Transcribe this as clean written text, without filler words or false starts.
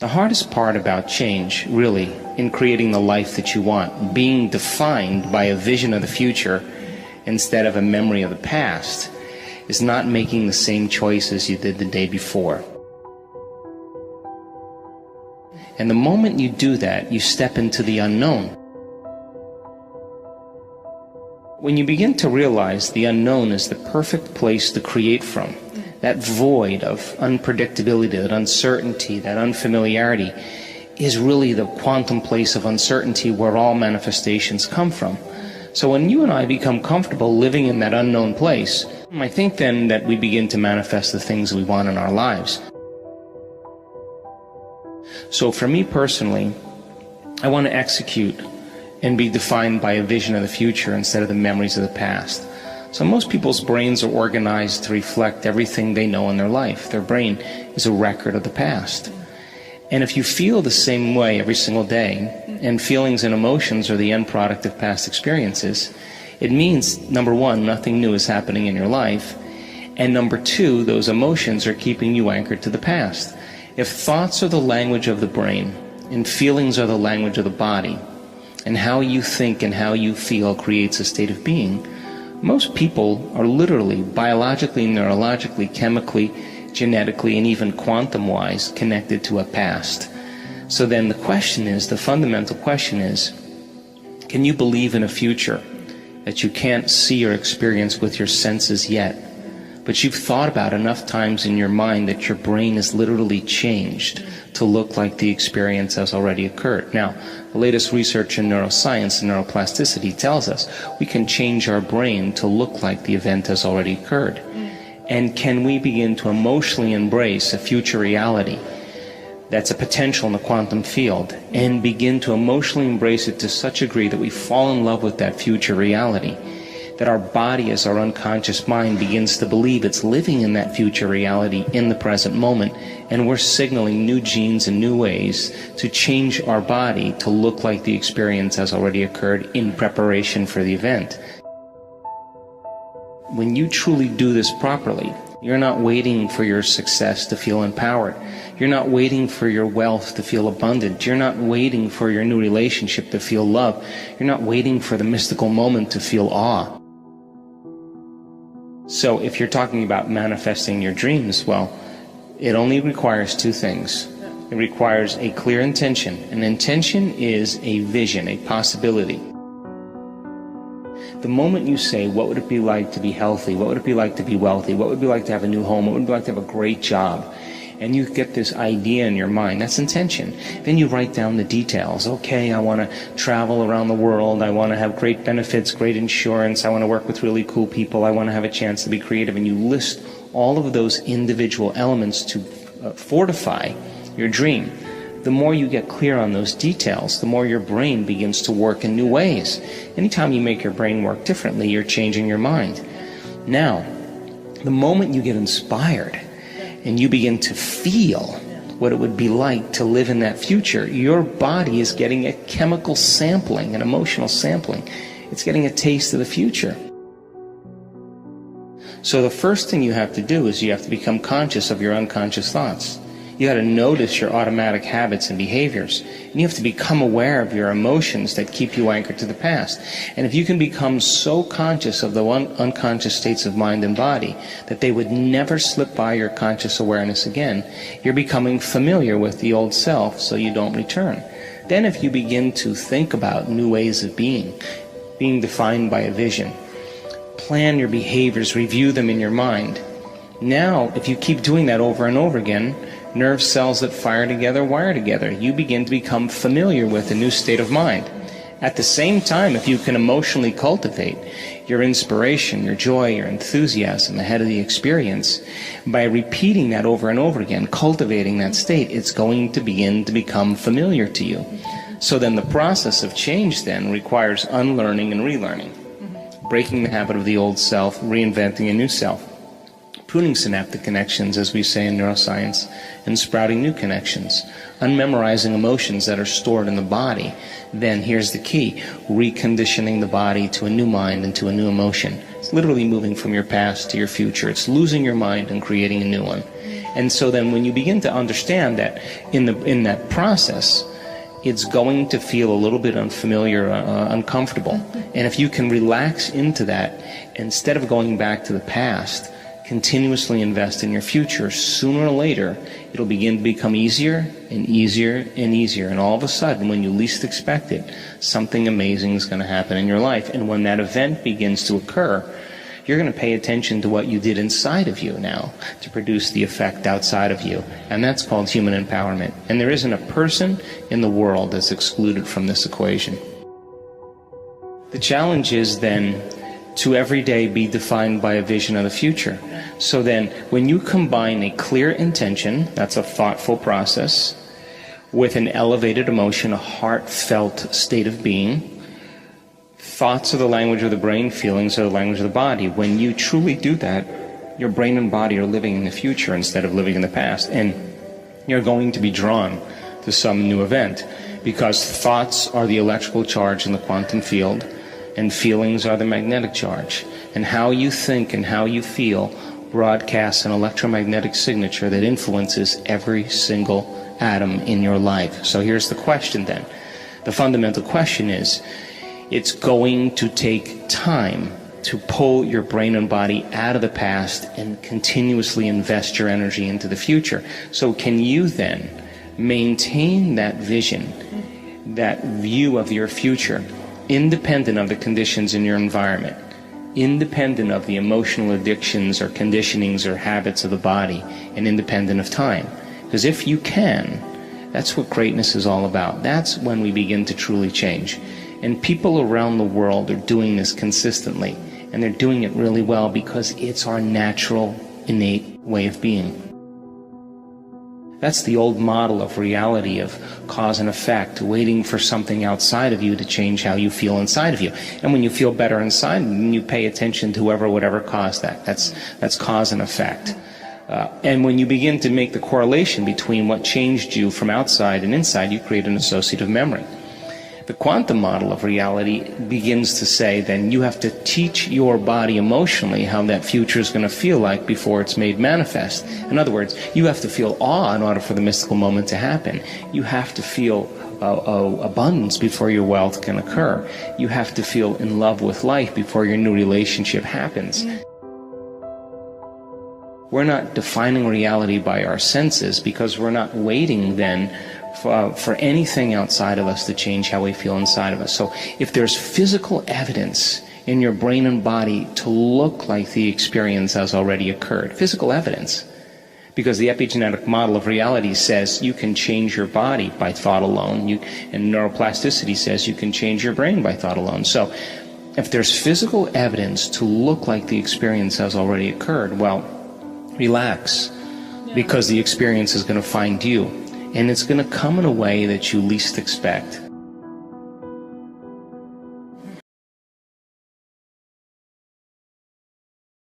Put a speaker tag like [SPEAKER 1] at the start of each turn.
[SPEAKER 1] The hardest part about change, really, in creating the life that you want, being defined by a vision of the future instead of a memory of the past, is not making the same choices you did the day before. And the moment you do that, you step into the unknown. When you begin to realize the unknown is the perfect place to create from, that void of unpredictability, that uncertainty, that unfamiliarity is really the quantum place of uncertainty where all manifestations come from. So when you and I become comfortable living in that unknown place, I think then that we begin to manifest the things we want in our lives. So for me personally, I want to execute and be defined by a vision of the future instead of the memories of the past. So most people's brains are organized to reflect everything they know in their life. Their brain is a record of the past. And if you feel the same way every single day, and feelings and emotions are the end product of past experiences, it means, number one, nothing new is happening in your life, and number two, those emotions are keeping you anchored to the past. If thoughts are the language of the brain, and feelings are the language of the body, and how you think and how you feel creates a state of being, most people are literally, biologically, neurologically, chemically, genetically, and even quantum-wise connected to a past. So then the question is, the fundamental question is, can you believe in a future that you can't see or experience with your senses yet, but you've thought about enough times in your mind that your brain is literally changed to look like the experience has already occurred? Now, the latest research in neuroscience and neuroplasticity tells us we can change our brain to look like the event has already occurred. And can we begin to emotionally embrace a future reality that's a potential in the quantum field and begin to emotionally embrace it to such a degree that we fall in love with that future reality, that our body as our unconscious mind begins to believe it's living in that future reality in the present moment, and we're signaling new genes and new ways to change our body to look like the experience has already occurred in preparation for the event. When you truly do this properly, you're not waiting for your success to feel empowered. You're not waiting for your wealth to feel abundant. You're not waiting for your new relationship to feel love. You're not waiting for the mystical moment to feel awe. So if you're talking about manifesting your dreams, well, it only requires two things. It requires a clear intention. An intention is a vision, a possibility. The moment you say, what would it be like to be healthy? What would it be like to be wealthy? What would it be like to have a new home? What would it be like to have a great job? And you get this idea in your mind, that's intention. Then you write down the details. Okay, I want to travel around the world. I want to have great benefits, great insurance. I want to work with really cool people. I want to have a chance to be creative. And you list all of those individual elements to fortify your dream. The more you get clear on those details, the more your brain begins to work in new ways. Anytime you make your brain work differently, you're changing your mind. Now, the moment you get inspired and you begin to feel what it would be like to live in that future, your body is getting a chemical sampling, an emotional sampling. It's getting a taste of the future. So the first thing you have to do is you have to become conscious of your unconscious thoughts. You got to notice your automatic habits and behaviors. And you have to become aware of your emotions that keep you anchored to the past. And if you can become so conscious of the unconscious states of mind and body that they would never slip by your conscious awareness again, you're becoming familiar with the old self so you don't return. Then if you begin to think about new ways of being defined by a vision, plan your behaviors, review them in your mind. Now, if you keep doing that over and over again, nerve cells that fire together wire together. You begin to become familiar with a new state of mind. At the same time, if you can emotionally cultivate your inspiration, your joy, your enthusiasm ahead of the experience, by repeating that over and over again, cultivating that state, it's going to begin to become familiar to you. So then the process of change then requires unlearning and relearning, breaking the habit of the old self, reinventing a new self, pruning synaptic connections, as we say in neuroscience, and sprouting new connections, unmemorizing emotions that are stored in the body. Then here's the key, reconditioning the body to a new mind and to a new emotion. It's literally moving from your past to your future. It's losing your mind and creating a new one. And so then when you begin to understand that in that process, it's going to feel a little bit unfamiliar, uncomfortable. And if you can relax into that, instead of going back to the past, continuously invest in your future, sooner or later, it'll begin to become easier and easier and easier. And all of a sudden, when you least expect it, something amazing is going to happen in your life. And when that event begins to occur, you're going to pay attention to what you did inside of you now to produce the effect outside of you. And that's called human empowerment. And there isn't a person in the world that's excluded from this equation. The challenge is then to every day be defined by a vision of the future. So then, when you combine a clear intention, that's a thoughtful process, with an elevated emotion, a heartfelt state of being, thoughts are the language of the brain, feelings are the language of the body. When you truly do that, your brain and body are living in the future instead of living in the past. And you're going to be drawn to some new event, because thoughts are the electrical charge in the quantum field, and feelings are the magnetic charge. And how you think and how you feel broadcasts an electromagnetic signature that influences every single atom in your life. So here's the question then. The fundamental question is, it's going to take time to pull your brain and body out of the past and continuously invest your energy into the future. So can you then maintain that vision, that view of your future, independent of the conditions in your environment, independent of the emotional addictions or conditionings or habits of the body, and independent of time? Because if you can, that's what greatness is all about. That's when we begin to truly change. And people around the world are doing this consistently, and they're doing it really well because it's our natural, innate way of being. That's the old model of reality, of cause and effect, waiting for something outside of you to change how you feel inside of you. And when you feel better inside, you pay attention to whatever caused that. That's cause and effect. And when you begin to make the correlation between what changed you from outside and inside, you create an associative memory. The quantum model of reality begins to say then you have to teach your body emotionally how that future is going to feel like before it's made manifest. In other words, you have to feel awe in order for the mystical moment to happen. You have to feel abundance before your wealth can occur. You have to feel in love with life before your new relationship happens. We're not defining reality by our senses because we're not waiting then for anything outside of us to change how we feel inside of us. So if there's physical evidence in your brain and body to look like the experience has already occurred, physical evidence, because the epigenetic model of reality says you can change your body by thought alone, and neuroplasticity says you can change your brain by thought alone. So if there's physical evidence to look like the experience has already occurred, well, relax, because the experience is going to find you. And it's going to come in a way that you least expect.